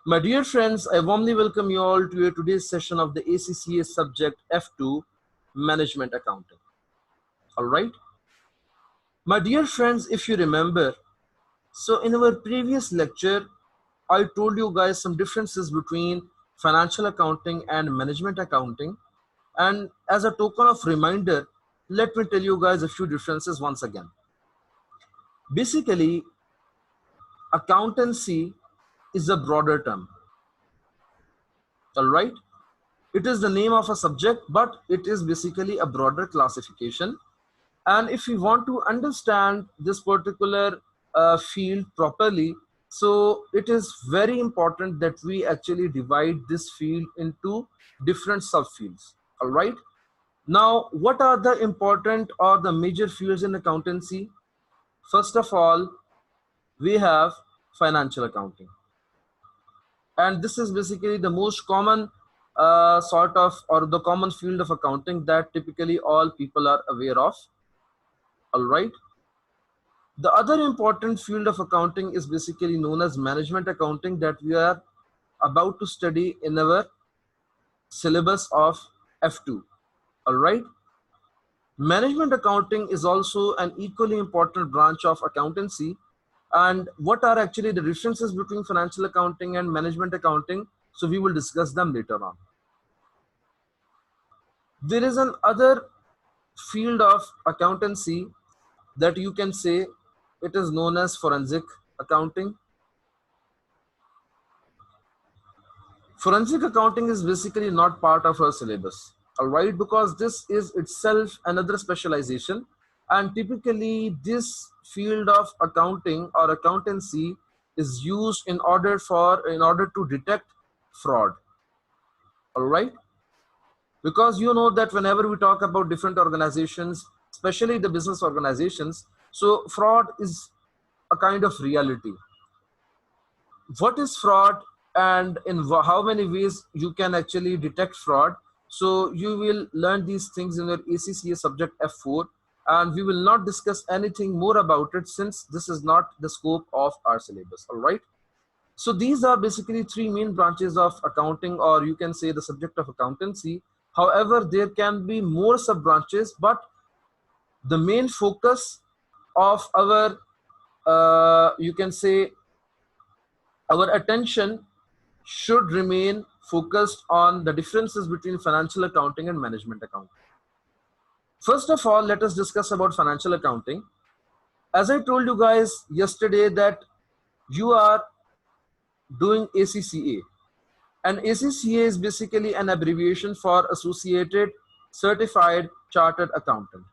My dear friends, I warmly welcome you all to today's session of the ACCA subject F2, Management Accounting. All right. My dear friends, if you remember, so in our previous lecture, I told you guys some differences between financial accounting and management accounting. And as a token of reminder, let me tell you guys a few differences once again. Basically, accountancy is a broader term. All right. It is the name of a subject, but it is basically a broader classification. And if we want to understand this particular field properly, so it is very important that we actually divide this field into different subfields. All right. Now, what are the important or the major fields in accountancy? First of all, we have financial accounting. And this is basically the most common sort of or the common field of accounting that typically all people are aware of. All right. The other important field of accounting is basically known as management accounting that we are about to study in our syllabus of F2. All right. Management accounting is also an equally important branch of accountancy. And what are actually the differences between financial accounting and management accounting? So we will discuss them later on. There is an other field of accountancy that you can say it is known as forensic accounting. Forensic accounting is basically not part of our syllabus, all right, because this is itself another specialization, and typically this field of accounting or accountancy is used in order to detect fraud, all right, because you know that whenever we talk about different organizations, especially the business organizations, so fraud is a kind of reality. What is fraud and in how many ways you can actually detect fraud? So you will learn these things in your ACCA subject F4, and we will not discuss anything more about it since this is not the scope of our syllabus. All right. So these are basically three main branches of accounting, or you can say the subject of accountancy. However, there can be more sub branches, but the main focus of our you can say our attention should remain focused on the differences between financial accounting and management accounting. First of all, let us discuss about financial accounting. As I told you guys yesterday that you are doing ACCA, and ACCA is basically an abbreviation for Associated Certified Chartered Accountant.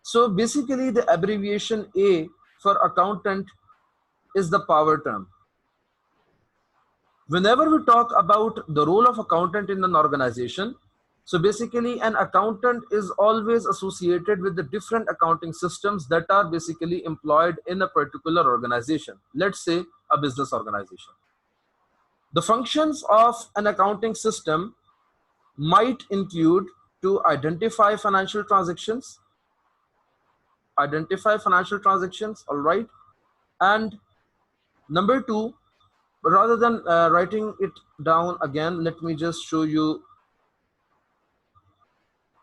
So basically the abbreviation A for accountant is the power term. Whenever we talk about the role of accountant in an organization, so basically an accountant is always associated with the different accounting systems that are basically employed in a particular organization. Let's say a business organization. The functions of an accounting system might include to identify financial transactions, all right, and number two, rather than writing it down again, let me just show you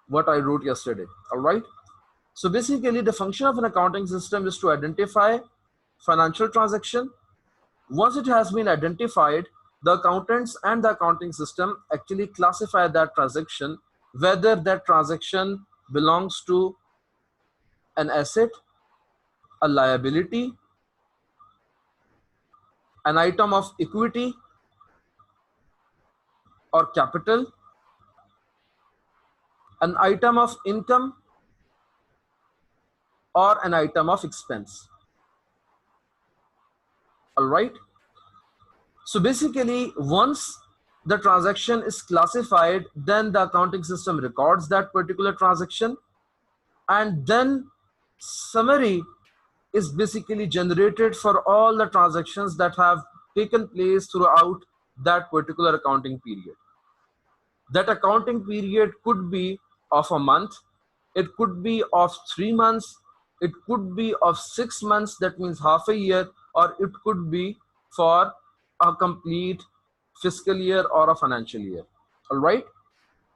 what I wrote yesterday. All right. So basically the function of an accounting system is to identify financial transaction. Once it has been identified, the accountants and the accounting system actually classify that transaction, whether that transaction belongs to an asset, a liability, an item of equity or capital, an item of income, or an item of expense. All right. So basically, once the transaction is classified, then the accounting system records that particular transaction, and then summary is basically generated for all the transactions that have taken place throughout that particular accounting period. That accounting period could be of a month, it could be of 3 months, it could be of 6 months, that means half a year, or it could be for a complete fiscal year or a financial year. All right.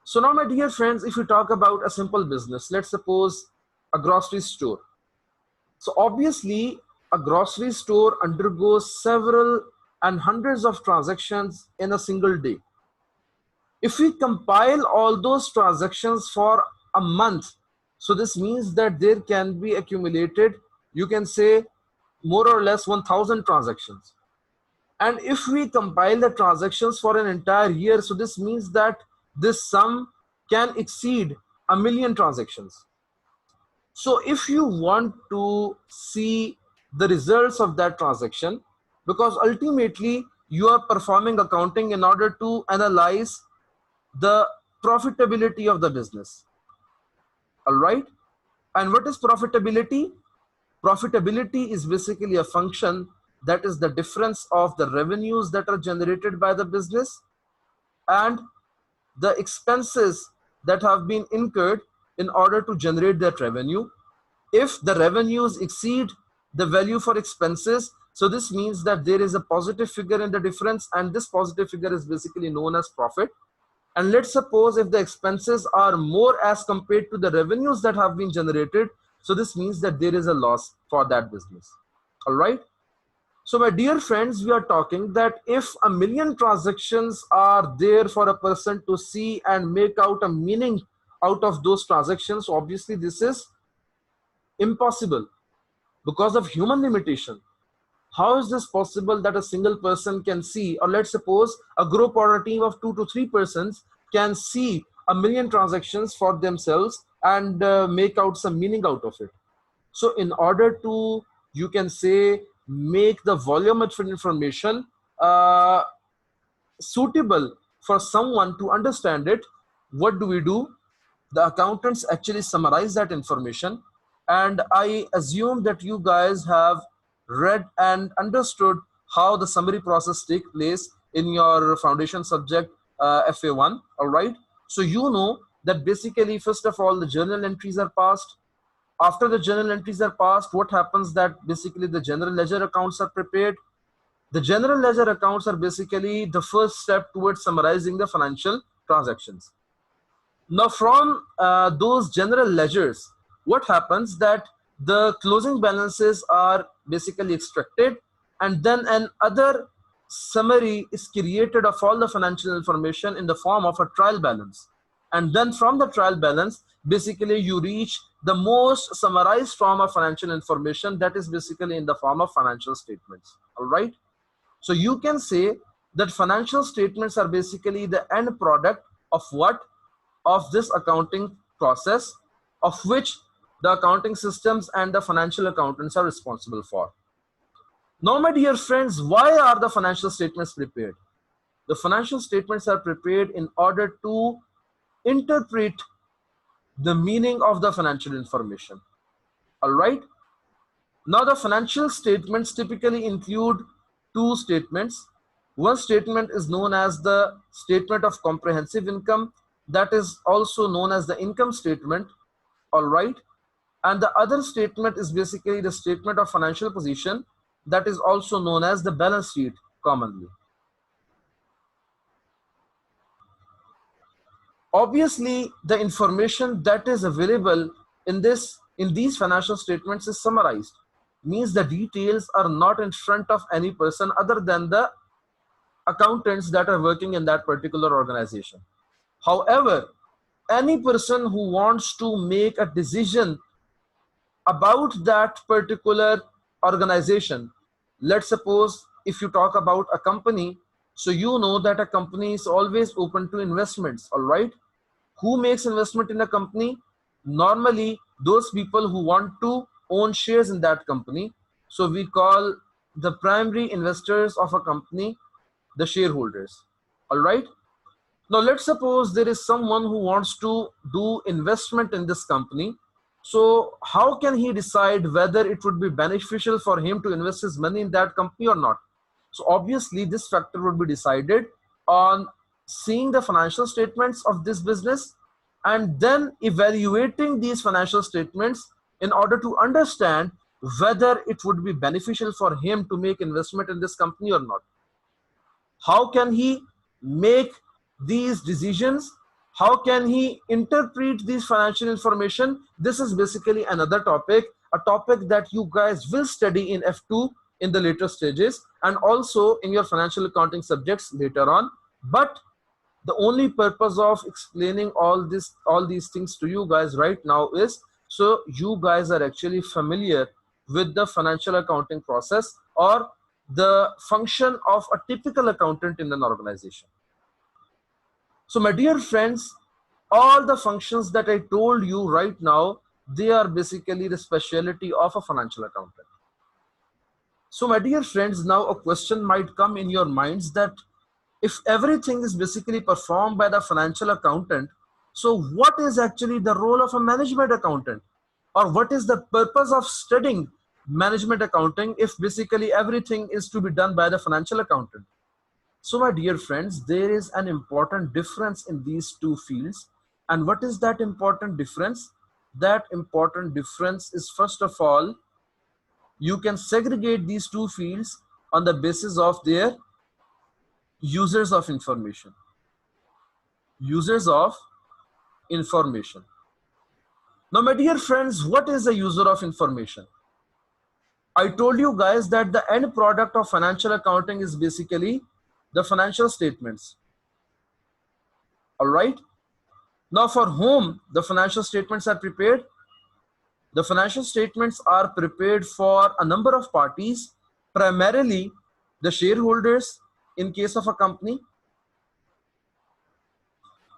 So now, my dear friends, if we talk about a simple business, let's suppose a grocery store. So obviously, a grocery store undergoes several and hundreds of transactions in a single day. If we compile all those transactions for a month, so this means that there can be accumulated, you can say, more or less 1000 transactions. And if we compile the transactions for an entire year, so this means that this sum can exceed 1 million transactions. So if you want to see the results of that transaction, because ultimately you are performing accounting in order to analyze the profitability of the business. All right. And what is profitability? Profitability is basically a function that is the difference of the revenues that are generated by the business and the expenses that have been incurred in order to generate that revenue. If the revenues exceed the value for expenses, so this means that there is a positive figure in the difference, and this positive figure is basically known as profit. And let's suppose if the expenses are more as compared to the revenues that have been generated, so this means that there is a loss for that business. All right. So my dear friends, we are talking that if 1 million transactions are there for a person to see and make out a meaning out of those transactions, obviously this is impossible because of human limitation. How is this possible that a single person can see, or let's suppose a group or a team of 2 to 3 persons can see 1 million transactions for themselves and make out some meaning out of it? So in order to, you can say, make the volumetric information suitable for someone to understand it, what do we do? The accountants actually summarize that information, and I assume that you guys have read and understood how the summary process takes place in your foundation subject FA1. All right. So you know that basically, first of all, the journal entries are passed. After the journal entries are passed, what happens that basically the general ledger accounts are prepared. The general ledger accounts are basically the first step towards summarizing the financial transactions. Now from those general ledgers, what happens that the closing balances are basically extracted, and then another summary is created of all the financial information in the form of a trial balance. And then from the trial balance, basically you reach the most summarized form of financial information, that is basically in the form of financial statements. All right. So you can say that financial statements are basically the end product of what? Of this accounting process, of which the accounting systems and the financial accountants are responsible for. Now, my dear friends, why are the financial statements prepared? The financial statements are prepared in order to interpret the meaning of the financial information. All right. Now, the financial statements typically include two statements. One statement is known as the statement of comprehensive income, that is also known as the income statement. All right. And the other statement is basically the statement of financial position, that is also known as the balance sheet commonly. Obviously, the information that is available in these financial statements is summarized, means the details are not in front of any person other than the accountants that are working in that particular organization. However, any person who wants to make a decision about that particular organization, let's suppose if you talk about a company, so you know that a company is always open to investments. All right. Who makes investment in a company? Normally those people who want to own shares in that company. So we call the primary investors of a company the shareholders. All right. Now let's suppose there is someone who wants to do investment in this company. So how can he decide whether it would be beneficial for him to invest his money in that company or not? So obviously this factor would be decided on seeing the financial statements of this business and then evaluating these financial statements in order to understand whether it would be beneficial for him to make investment in this company or not. How can he make these decisions? How can he interpret these financial information? This is basically another topic, a topic that you guys will study in F2 in the later stages, and also in your financial accounting subjects later on. But the only purpose of explaining all these things to you guys right now is so you guys are actually familiar with the financial accounting process or the function of a typical accountant in an organization. So my dear friends, all the functions that I told you right now, they are basically the specialty of a financial accountant. So my dear friends, now a question might come in your minds that if everything is basically performed by the financial accountant, so what is actually the role of a management accountant? Or what is the purpose of studying management accounting if basically everything is to be done by the financial accountant? So my dear friends, there is an important difference in these two fields. And what is that important difference? That important difference is, first of all, you can segregate these two fields on the basis of their users of information. Users of information. Now, my dear friends, what is a user of information? I told you guys that the end product of financial accounting is basically the financial statements. All right. Now, for whom the financial statements are prepared? The financial statements are prepared for a number of parties, primarily the shareholders in case of a company,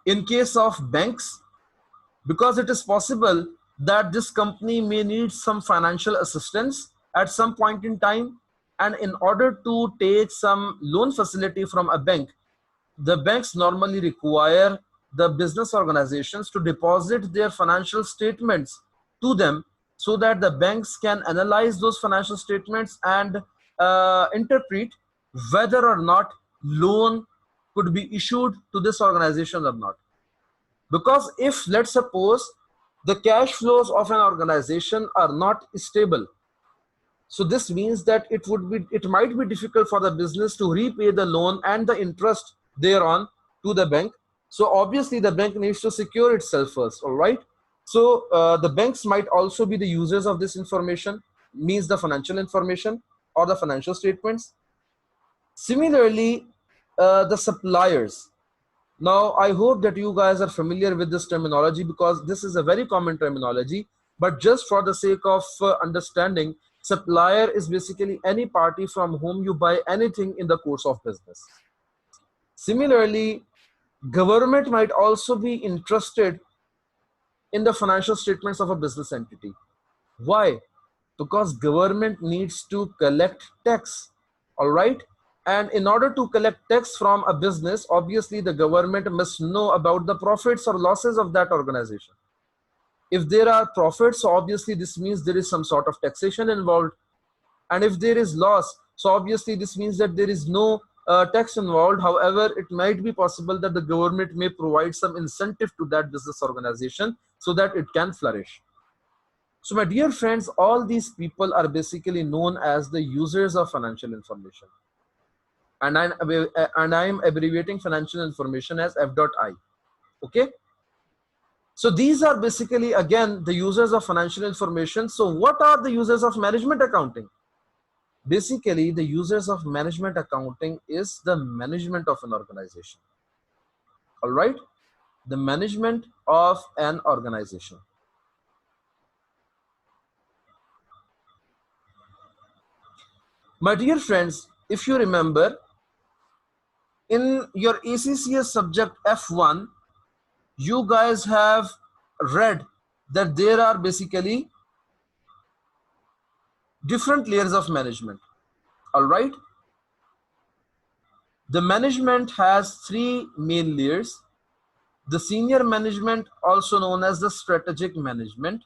in case of banks, because it is possible that this company may need some financial assistance at some point in time, and in order to take some loan facility from a bank, the banks normally require the business organizations to deposit their financial statements to them so that the banks can analyze those financial statements and interpret whether or not loan could be issued to this organization or not. Because if, let's suppose, the cash flows of an organization are not stable, so this means that it might be difficult for the business to repay the loan and the interest thereon to the bank. So obviously the bank needs to secure itself first. All right. So the banks might also be the users of this information, means the financial information or the financial statements. Similarly, the suppliers. Now, I hope that you guys are familiar with this terminology because this is a very common terminology. But just for the sake of understanding, supplier is basically any party from whom you buy anything in the course of business. Similarly, government might also be interested in the financial statements of a business entity. Why? Because government needs to collect tax. All right. And in order to collect tax from a business, obviously the government must know about the profits or losses of that organization. If there are profits, so obviously this means there is some sort of taxation involved. And if there is loss, so obviously this means that there is no tax involved. However, it might be possible that the government may provide some incentive to that business organization so that it can flourish. So my dear friends, all these people are basically known as the users of financial information. And I'm abbreviating financial information as F.I. Okay. So these are basically, again, the users of financial information. So what are the users of management accounting? Basically, the users of management accounting is the management of an organization. All right. The management of an organization. My dear friends, if you remember, in your ACCS subject F1, you guys have read that there are basically different layers of management. All right. The management has three main layers. The senior management, also known as the strategic management.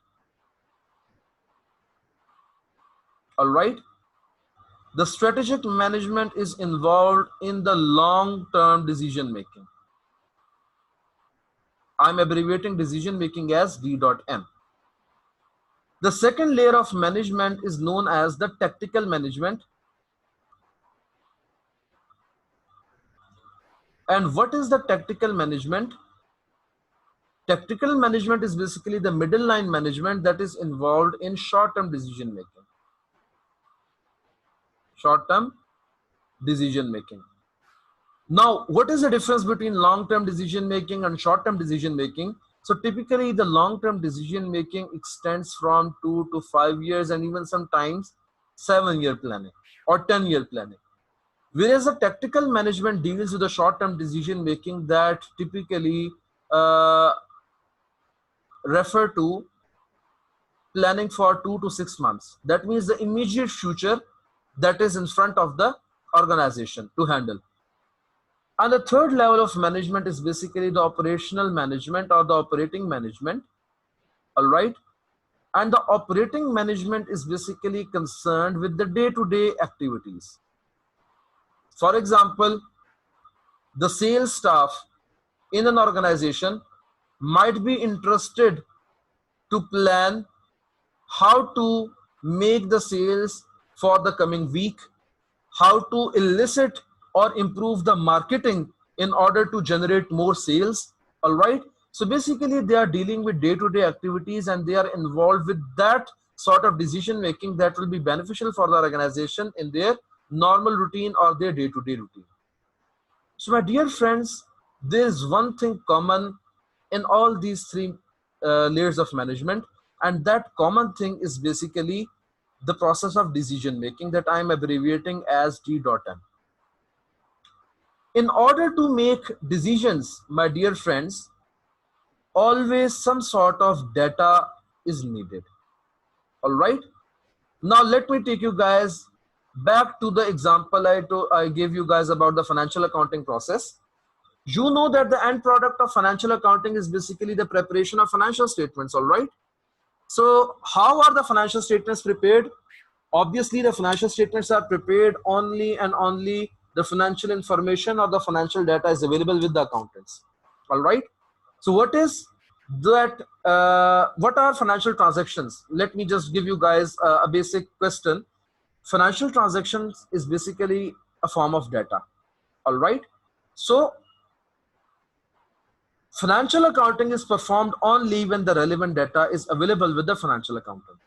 All right. The strategic management is involved in the long-term decision making. I'm abbreviating decision making as D.M. The second layer of management is known as the tactical management. And what is the tactical management? Tactical management is basically the middle line management that is involved in short-term decision making. Short-term decision making. Now, what is the difference between long-term decision making and short-term decision making? So typically the long-term decision making extends from 2 to 5 years and even sometimes 7-year planning or 10-year planning. Whereas the tactical management deals with the short-term decision making that typically refer to planning for 2 to 6 months. That means the immediate future that is in front of the organization to handle. And the third level of management is basically the operational management or the operating management. All right. And the operating management is basically concerned with the day-to-day activities. For example, the sales staff in an organization might be interested to plan how to make the sales for the coming week, how to elicit or improve the marketing in order to generate more sales. All right. So basically they are dealing with day-to-day activities and they are involved with that sort of decision making that will be beneficial for the organization in their normal routine or their day-to-day routine. So my dear friends, there is one thing common in all these three layers of management, and that common thing is basically the process of decision making that I am abbreviating as D.M. In order to make decisions, my dear friends, always some sort of data is needed. All right. Now let me take you guys back to the example I gave you guys about the financial accounting process. You know that the end product of financial accounting is basically the preparation of financial statements. All right. So how are the financial statements prepared? Obviously, the financial statements are prepared only and only the financial information or the financial data is available with the accountants. All right. So what is that? What are financial transactions? Let me just give you guys a basic question. Financial transactions is basically a form of data. All right. So financial accounting is performed only when the relevant data is available with the financial accountant.